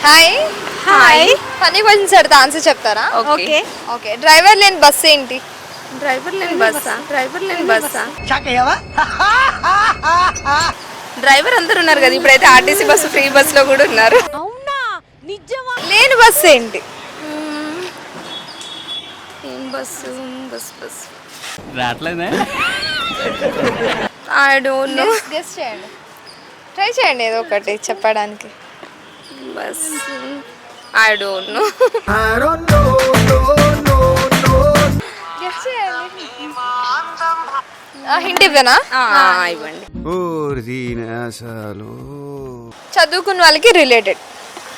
Hi hi. Funny questions అడితే answer చెప్తారా? Okay. Okay, driver లేని బస్సు ఏంటి? డ్రైవర్ లేని బస్సా డ్రైవర్ అందరు ఉన్నారు కదా, ఇప్పుడైతే ఆర్టీసీ బస్సు ఫ్రీ బస్ లో కూడా ఉన్నారు. లేని బస్సు ఏంటి? ఏం బస్సు బస్ రావట్లేదే. I don't know. గెస్ చేయండి, ట్రై చేయండి ఏదో ఒకటి చెప్పడానికి. Bus I don't know. Guess చేయండి. హింట్ ఇవ్వనా? ఇవ్వండి. చదువుకున్న వాళ్ళకి రిలేటెడ్.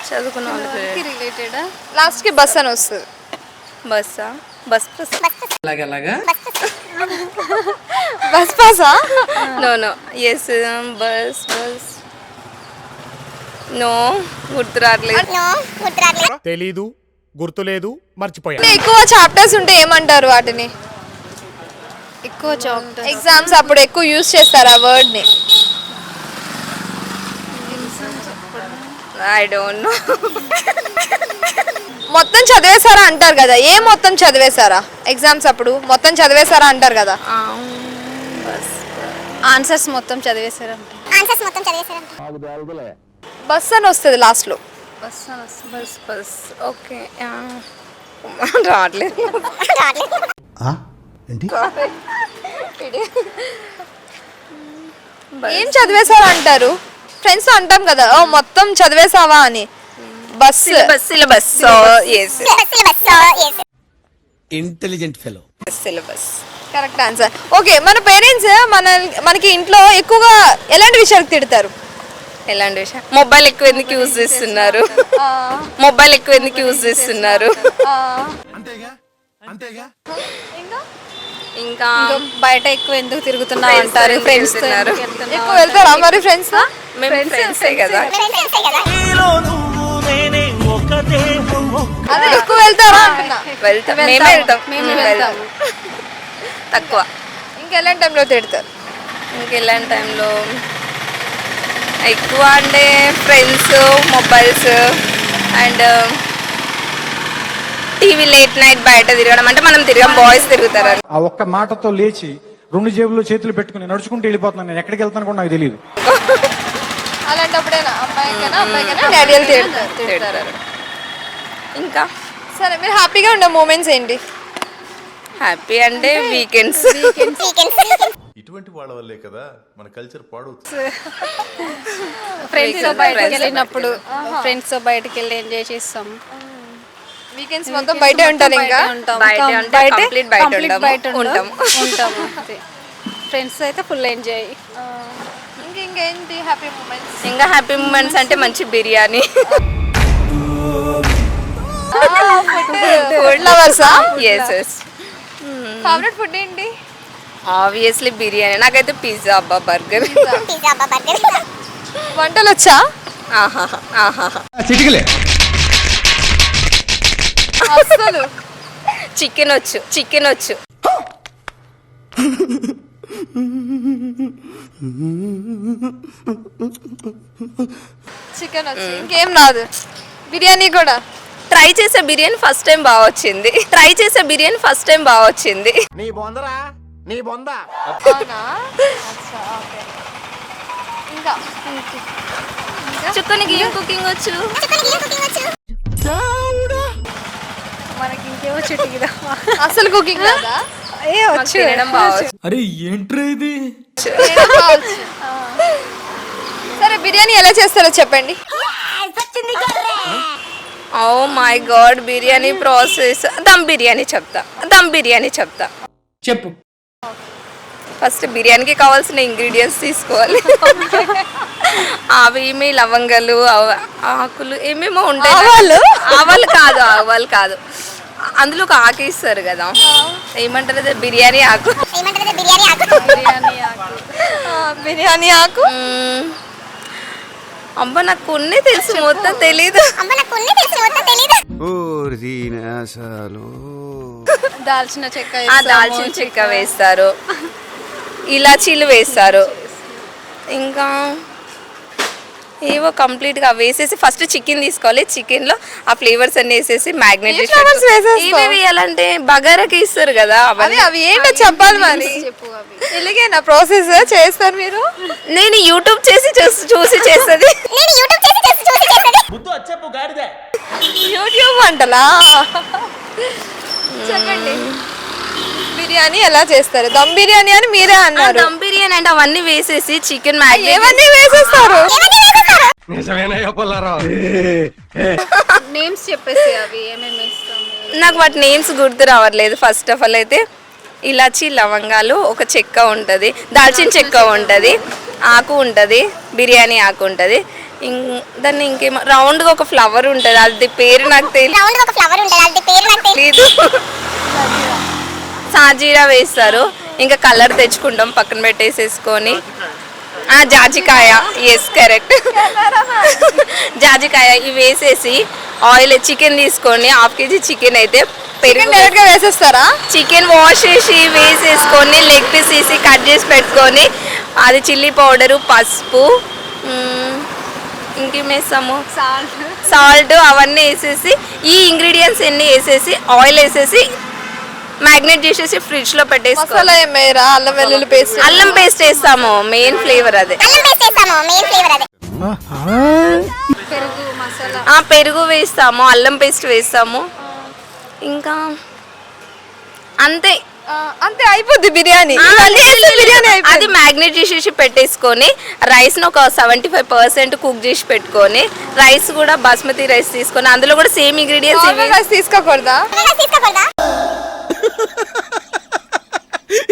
చదువుకున్న వాళ్ళకి రిలేటెడ్ లాస్ట్ కి బస్ అని వస్తుంది. బస్సా బస్ బస్ పాసా? No no. Yes bus bus no, గుర్తు రావట్లేదు. తెలీదు, గుర్తులేదు, మర్చిపోయా. ఎక్కువ చాప్టర్స్ ఉంటే ఏమంటారు వాటిని? ఎక్కువ చాప్టర్ ఎగ్జామ్స్ అప్పుడు ఎక్కువ యూజ్ చేస్తారు ఆ వర్డ్ ని. I don't no. మొత్తం చదివేశారా అంటారు కదా, ఏ మొత్తం చదివేశారా? ఎగ్జామ్స్ అప్పుడు మొత్తం చదివేశారా అంటారు కదా. బస్ ఆన్సర్స్ మొత్తం చదివేశారు. బస్ అని వస్తుంది లాస్ట్ లో. Bus bus bus okay. రావట్లేదు. ఏంటి? ఏం చదివేశారా అంటారు? ఫ్రెండ్స్ అంటాం కదా, ఓ మొత్తం చదివేశావా అని. బస్ syllabus yes intelligent fellow. Syllabus correct answer. Okay, మన పేరెంట్స్ మనకి ఇంట్లో ఎక్కువగా ఎలాంటి విషయాలు తిడతారు? ఎలాంటి విషయం? మొబైల్ ఎక్కువ ఎందుకు యూజ్ చేస్తున్నారు? మొబైల్ ఎక్కువ ఎందుకు యూజ్ చేస్తున్నారు? ఇంకా బయట ఎక్కువ ఎందుకు తిరుగుతున్నావు అంటారు. ఫ్రెండ్స్ ఎక్కువ వెళ్తారా మరి ఫ్రెండ్స్? మేము ఫ్రెండ్సే కదా. అదే ఎక్కువ వెళ్తారా అంటున్నా. వెళ్తాం, మేమే వెళ్తాం. తక్కువ. ఇంకెలాంటి టైంలో తిడతారు? ఇంకెలాంటి టైంలో ఎక్కువ అంటే friends, mobiles and TV late night బయట తిరగడం. అంటే మనం తిరగం, బాయ్స్ తిరుగుతారు. ఆ ఒక్క మాటతో లేచి 2 జేబుల్లో చేతులు పెట్టుకుని నడుచుకుంటూ వెళ్ళిపోతున్నాను. నేను ఎక్కడికి వెళ్తాను కూడా నాకు తెలియదు. అలాంటప్పుడేనా అమ్మాయికైనా డాడీలు తిడతారు. ఇంకా సరే, మీరు హ్యాపీగా ఉండే మూమెంట్స్ ఏంటి? హ్యాపీ అంటే వీకెండ్స్. ఇటువంటి వాళ్ళ వల్లే కదా మన కల్చర్ పాడవుతుంది. ఫ్రెండ్స్ తో బయటకు వెళ్ళినప్పుడు ఫ్రెండ్స్ తో బయటకు వెళ్ళి ఎంజాయ్ చేస్తాం. వీకెండ్స్ మొత్తం బయటే ఉంటారు. ఇంకా ఫ్రెండ్స్ అయితే ఫుల్ ఎంజాయ్. ఇంకేంటి హ్యాపీ మూమెంట్స్? ఇంకా హ్యాపీ మూమెంట్స్ అంటే మంచి బిర్యానీ. ఫుడ్ లవర్సా? Yes yes. ఫేవరెట్ ఫుడ్ ఏంటి? ఆబ్వియస్లీ బిర్యానీ. నాకైతే పిజ్జా, బర్గర్. వంటలు వచ్చా? చిటికలే. అసలు చికెన్ వచ్చు. చికెన్ వచ్చు, ఇంకేం రాదు. బిర్యానీ కూడా ట్రై చేసే బిర్యానీ ఫస్ట్ టైం బాగా వచ్చింది. నీ బొందరా, నీ బొంద. అవునా? అచ్చా, ఓకే. ఇంకా చుక్కనికి ఏం కుకింగ్ వచ్చు? మనకి ఇంకేమో చుట్టిదా అసలు కుకింగ్ రాదా? మాకు తినడం బాగా వచ్చు. అరే ఏంట్రా ఇది? సరే, బిర్యానీ ఎలా చేస్తారో చెప్పండి. Oh my god, biryani process. Dum biryani చెప్తా. చెప్పు. ఫస్ట్ బిర్యానీకి కావాల్సిన ఇంగ్రీడియంట్స్ తీసుకోవాలి. అవి ఏమి లవంగాలు, ఆకులు ఏమేమో ఉంటాయి. ఆవాలు కాదు, అందులో ఒక ఆకు ఇస్తారు కదా, ఏమంటారు అది? బిర్యానీ ఆకు. బిర్యానీ ఆకు. అబ్బా, నాకు కొన్ని తెలుసు, మొత్తం తెలీదు. దాల్చిన చెక్క దాల్చిన చెక్క వేస్తారు, ఇలాచీలు వేస్తారు, ఇంకా ఏవో కంప్లీట్గా వేసేసి ఫస్ట్ చికెన్ తీసుకోవాలి. చికెన్లో ఆ ఫ్లేవర్స్ అన్ని వేసేసి మ్యాగ్నేట్ చేసి flowers వేసేస్తావు? ఏవి వేయాలంటే బగారాకి ఇస్తారు కదా అవి అవి ఏంటో చెప్పాలి మరి. ఇలాగేనా ప్రాసెస్ చేస్తారు మీరు? నేను యూట్యూబ్ చూసి చేస్తుంది. యూట్యూబ్ అంటలా. చెప్పండి బిర్యానీ ఎలా చేస్తారు? దమ్ బిర్యానీ అని మీరే అన్నారు. దమ్ బిర్యానీ అంటే అవన్నీ వేసేసి చికెన్ ఏవన్నీ వేసేస్తారు? నేమ్స్ చెప్పేసి అవి ఏమేమి వేస్తాము. నాకు వాటి నేమ్స్ గుర్తు రావట్లేదు. ఫస్ట్ ఆఫ్ ఆల్ అయితే ఇలాచి లవంగాలు, ఒక చెక్క ఉంటుంది, దాల్చిన చెక్క ఉంటుంది, ఆకు ఉంటుంది, బిర్యానీ ఆకు ఉంటుంది, దాన్ని ఇంకేమో రౌండ్గా ఒక ఫ్లవర్ ఉంటుంది, అది పేరు నాకు తెలీదు. సాజీరా వేస్తారు. ఇంకా కలర్ తెచ్చుకుంటాం పక్కన పెట్టేసేసుకొని. జాజికాయ, ఎస్ కరెక్ట్, జాజికాయ ఇవి వేసేసి ఆయిల్ చికెన్ తీసుకొని 1/2 kg చికెన్ అయితే డైరెక్ట్ గా వేసేస్తారా? చికెన్ వాష్ చేసి వేసేసుకొని లెగ్ పీస్ తీసి కట్ చేసి పెట్టుకొని అది చిల్లీ పౌడరు, పసుపు, ఇంకేం వేస్తాము, సాల్ట్ అవన్నీ వేసేసి ఈ ఇంగ్రీడియంట్స్ అన్నీ వేసేసి ఆయిల్ వేసేసి మ్యాగ్నేట్ చేసేసి ఫ్రిడ్జ్ లో పెట్టేసుకోవాలి. మసాలా ఏం వేయరా? అల్లం వెల్లుల్లి పేస్ట్? అల్లం పేస్ట్ వేస్తాము, మెయిన్ ఫ్లేవర్ అదే. పెరుగు మసాలా పెరుగు వేస్తాము, అల్లం పేస్ట్ వేస్తాము, ఇంకా అంతే. అంతే అయిపోద్ది బిర్యానీ. అది మ్యాగ్నేట్ చేసేసి పెట్టేసుకొని రైస్ ను ఒక 75% కుక్ చేసి పెట్టుకొని రైస్ కూడా బాస్మతి రైస్ తీసుకొని అందులో కూడా సేమ్ ఇంగ్రీడియంట్స్ తీసుకోకూడదా?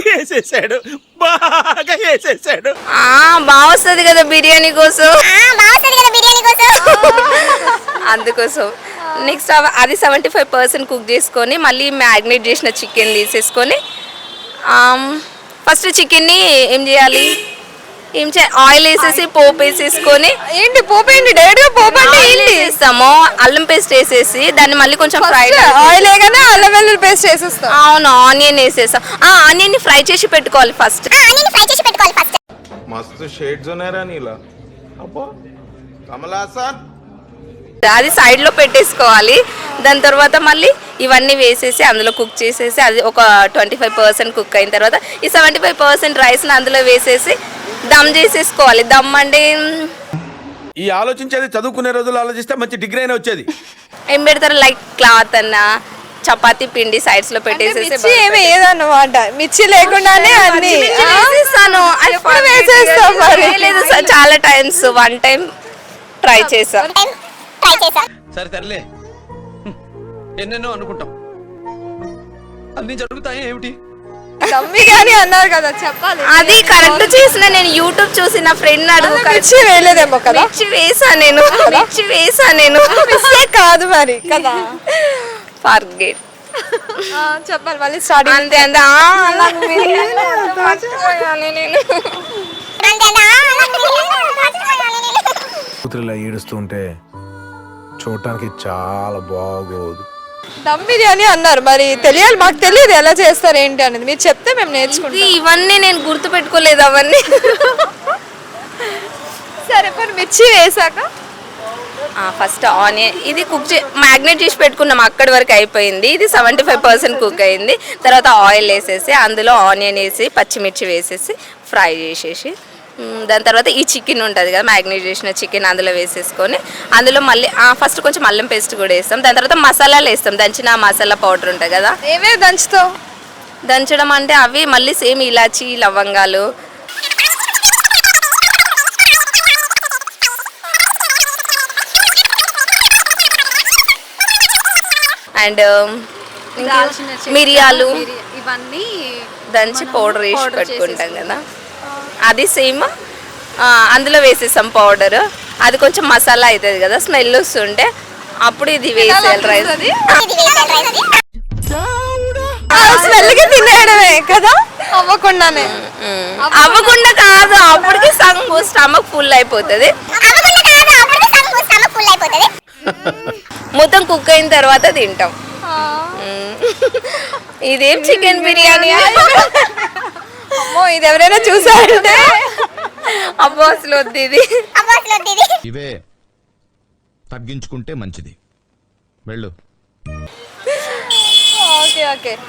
వేసేసాడు, బాగా వేసేసాడు. బాగా వస్తుంది కదా బిర్యానీ కోసం, అందుకోసం. నెక్స్ట్ అది 75% కుక్ చేసుకొని మళ్ళీ మ్యాగ్నేట్ చేసిన చికెన్ తీసేసుకొని ఫస్ట్ చికెన్ని ఏం చేయాలి, ఆయిల్ వేసేసి పోపు వేసేసుకొని. ఏంటి పోపు? ఏంటి డైరెక్ట్ గా పోపు అంటే ఏంటి? వేస్తాము అల్లం పేస్ట్ వేసేసి దాన్ని మళ్ళీ కొంచెం ఫ్రై, ఆయిల్ వేయగానే అల్లం వెల్లుల్లి పేస్ట్ వేసేస్తాం. అవును, ఆనియన్ వేసేస్తాం. ఆనియన్ ని ఫ్రై చేసి పెట్టుకోవాలి ఫస్ట్. మస్తు షేడ్స్ ఉన్నారా నీలా, అబ్బా కమలాసన్. అది సైడ్ లో పెట్టేసుకోవాలి. దాని తర్వాత మళ్ళీ ఇవన్నీ వేసేసి అందులో కుక్ చేసేసి అది ఒక 25% కుక్ అయిన తర్వాత ఈ 75% రైస్ ని అందులో వేసేసి దమ్ చేసేసుకోవాలి. దమ్ అంటే ఈ ఆలోచించేది చదువుకునే రోజులు ఆలోచిస్తే మంచి డిగ్రీ అయినా వచ్చేది. ఏం పెడతారు, లైక్ క్లాత్ అన్న చపాతీ పిండి సైడ్స్ లో పెట్టేసేసి మిర్చి ఏమి ఏదన్నమాట, మిర్చి లేకుండానే అన్ని వేసేస్తాను. చాలా టైమ్స్, 1 time ట్రై చేసా. సరే తరలే, ఎన్నెన్నో అనుకుంటాం, అన్ని జరుగుతాయి ఏమిటి? బిర్యానీ అన్నారు కదా, చెప్పాలి. అది కరెక్ట్ చేసిన. నేను యూట్యూబ్ చూసి నా ఫ్రెండ్ అడుగు, మిర్చి వేయలేదేమో కదా? మిర్చి వేసా నేను మిస్టేక్ కాదు మరి కదా. ఫర్గెట్. చెప్పాలి మళ్ళీ స్టార్ట్. అంతే అంతే. కూతురులా ఏడుస్తూ ఉంటే చూడటానికి చాలా బాగోదు. దమ్ బిర్యానీ అన్నారు, మరి తెలియాలి, మాకు తెలియదు ఎలా చేస్తారు ఏంటి అనేది. మీరు చెప్తే మేము నేర్చుకుంటాం. ఇవన్నీ నేను గుర్తు పెట్టుకోలేదు అవన్నీ. సరే మరి మిర్చి వేసాక ఫస్ట్ ఆనియన్ ఇది మ్యాగ్నేట్ చేసి పెట్టుకున్నాం, అక్కడి వరకు అయిపోయింది. ఇది 75% కుక్ అయింది. తర్వాత ఆయిల్ వేసేసి అందులో ఆనియన్ వేసి పచ్చిమిర్చి వేసేసి ఫ్రై చేసేసి దాని తర్వాత ఈ చికెన్ ఉంటుంది కదా, మ్యాగ్నేట్ చేసిన చికెన్ అందులో వేసేసుకొని అందులో మళ్ళీ ఫస్ట్ కొంచెం అల్లం పేస్ట్ కూడా వేస్తాం. దాని తర్వాత మసాలాలు వేస్తాం, దంచిన మసాలా పౌడర్ ఉంటుంది కదా. ఏమేమి దంచుతావు? దంచడం అంటే అవి మళ్ళీ సేమ్ ఇలాచి లవంగాలు, అండ్ మిరియాలు ఇవన్నీ దంచి పౌడర్ వేసి పెట్టుకుంటాం కదా, అది సేమ్ అందులో వేసేసాం పౌడర్. అది కొంచెం మసాలా అవుతుంది కదా, స్మెల్ వస్తుంటే అప్పుడు ఇది వేసేయాలి రైస్. స్మెల్కి తినేయడమే కదా, అవ్వకుండానే. అవ్వకుండా కాదు, అప్పటికి స్టమక్ ఫుల్ అయిపోతుంది. మొత్తం కుక్ అయిన తర్వాత తింటాం. ఇదేం చికెన్ బిర్యానీ? అమ్మో, ఇది ఎవరైనా చూసారంటే అబ్బో అసలు వద్దు ఇది. ఇవే తగ్గించుకుంటే మంచిది. వెళ్ళు. Okay okay